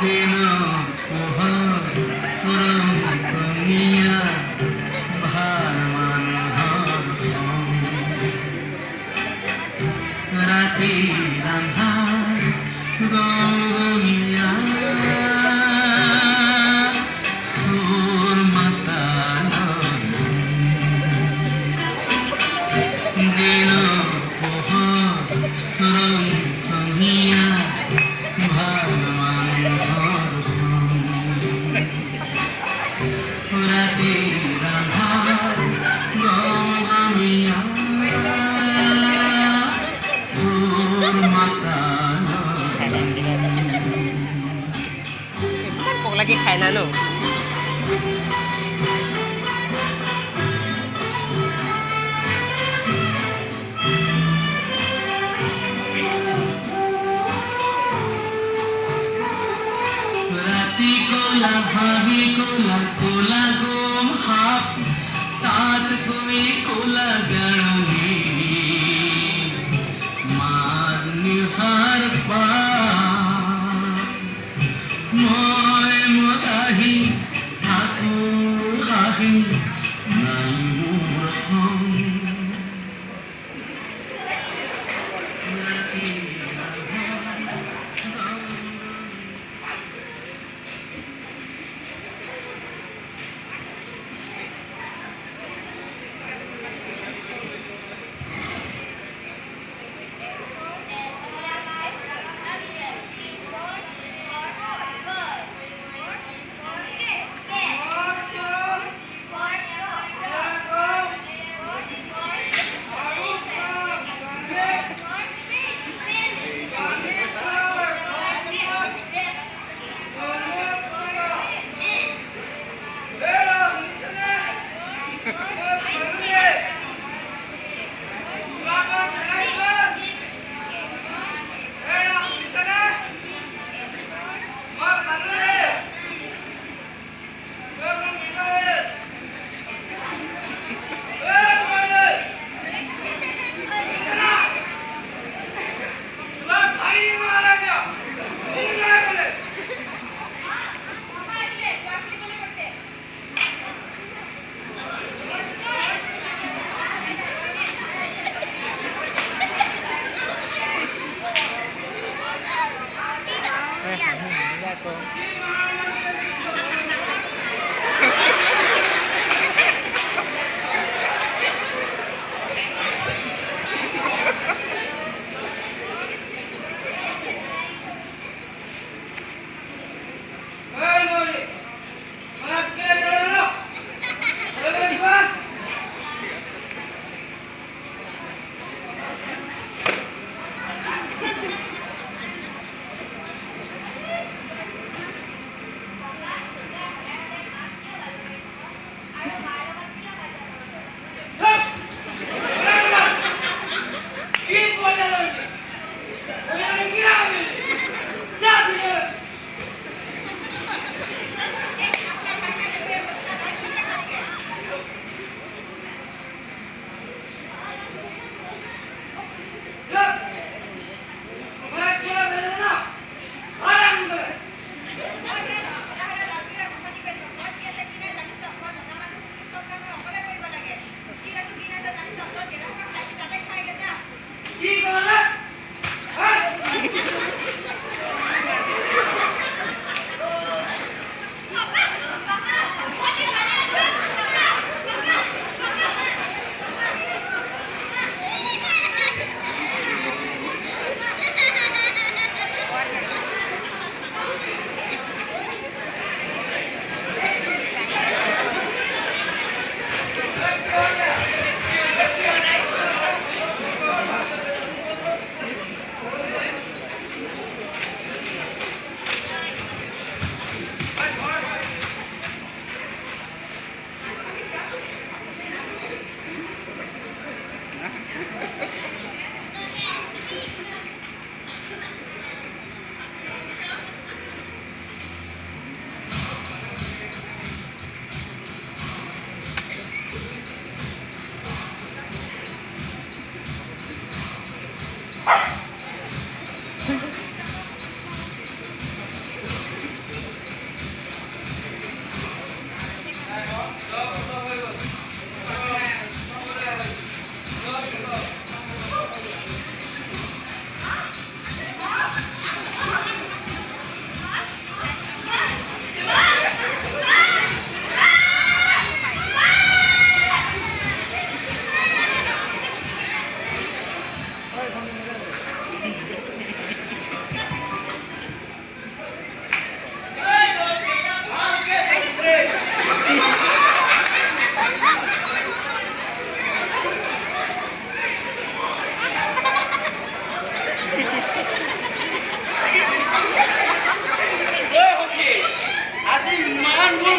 दिन पोहर रंग संगिया भार मानहर राति रान्धार गमिया सुर माताल दिन पोहर रंग संगिया भार मानहर राति रान्धार गमिया Kok lagi kain anu? Rati kola bhabi kola kola gom hap tat koi kola garani mar nihar pa moi modahi thakur hahi nai murham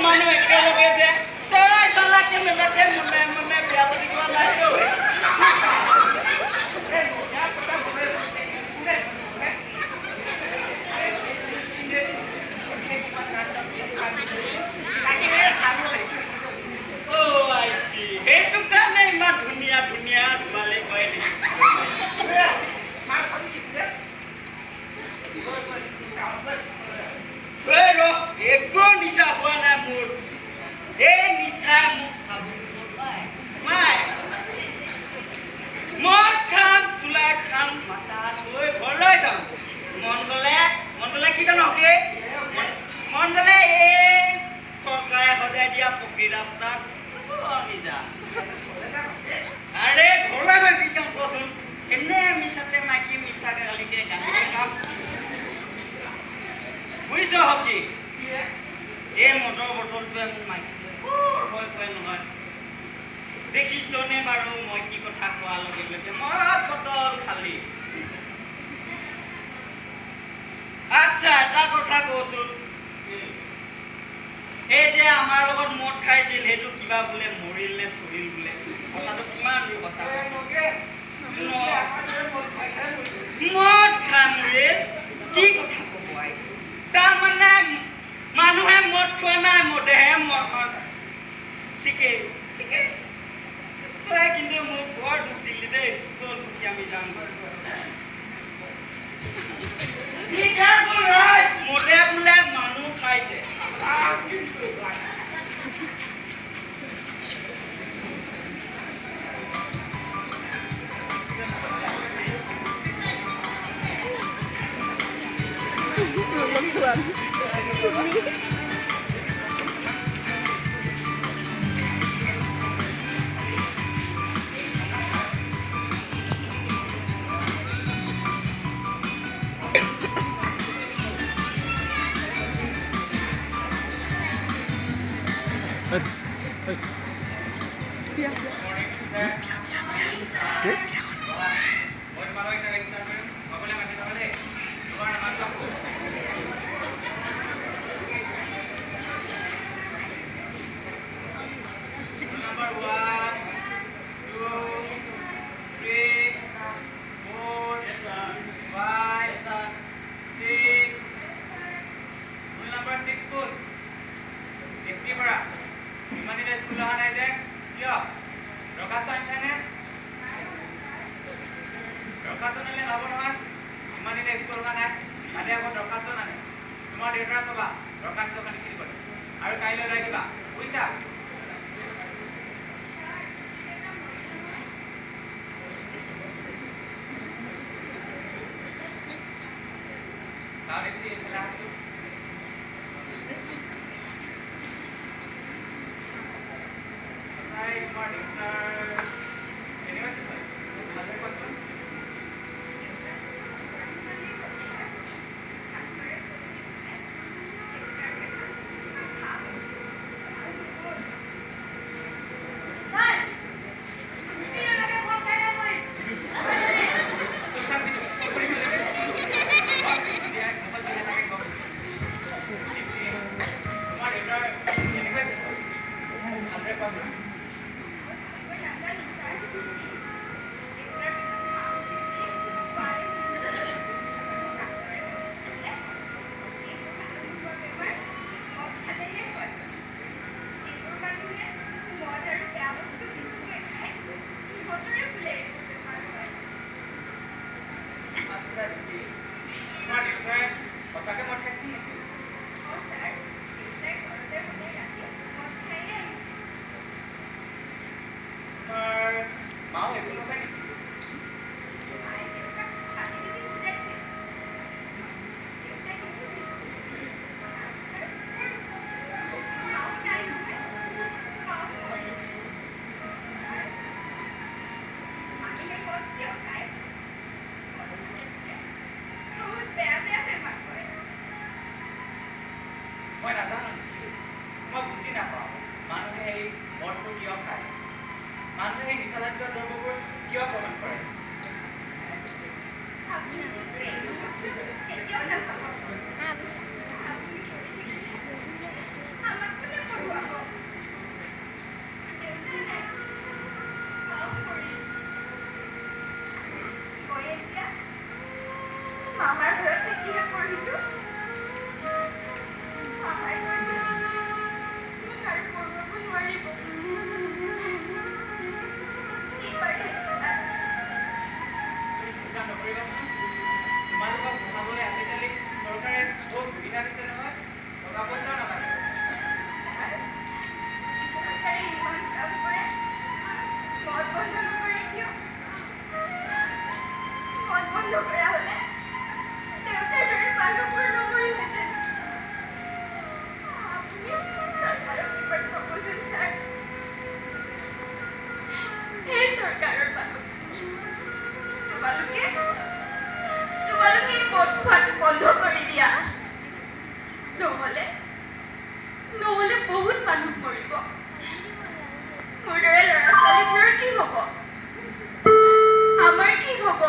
মানুহ একেলগে যে তই চালা কেনেবাকে মনে মনে বিয়া পাতি কোৱা নাই সেইটো কাৰণে ইমান ধুনীয়া ধুনীয়া ছোৱালী কয় একো নিচা হোৱা নাই মোৰ এই নিচা মোক মদ খাম চোলা খাম মাথা থৈ ঘৰলৈ যাম মন গলে কি জানো মন গলে এই চৰকাৰে সজাই দিয়া পকী ৰাস্তাত নিজা আৰে ঘৰলৈ গৈ কি কাম কচোন এনে মিছাতে মাইকী মিছাকে গালিকে গালিকে কাম বুজিছ হকি এই মটৰ বটলটোৱে মোক মাইকীটোৱে বৰ ভয় কৰে নহয় দেখিছনে বাৰু মই কি কথা কোৱাৰ লগে লগে মৰা বটল খালি আচ্ছা এটা কথা কওঁচোন এই যে আমাৰ লগত মদ খাইছিল সেইটো কিবা বোলে মৰিল নে চৰিল বোলে কথাটো কিমান দূৰ সঁচা মদ খাই মৰিল কি কথা ক'ব আহিছে তাৰমানে মানুহে মদ খোৱা নাই মদেহে ঠিকেই ঠিকেই তই কিন্তু মোক বৰ দুখ দিলি দেই তোৰ দুখী আমি যাম মদে বোলে মানুহ খাইছে নহ'লে বহুত মানুহ মৰিব মোৰ দৰে ল'ৰা ছোৱালীবোৰৰ কি হ'ব আমাৰ কি হ'ব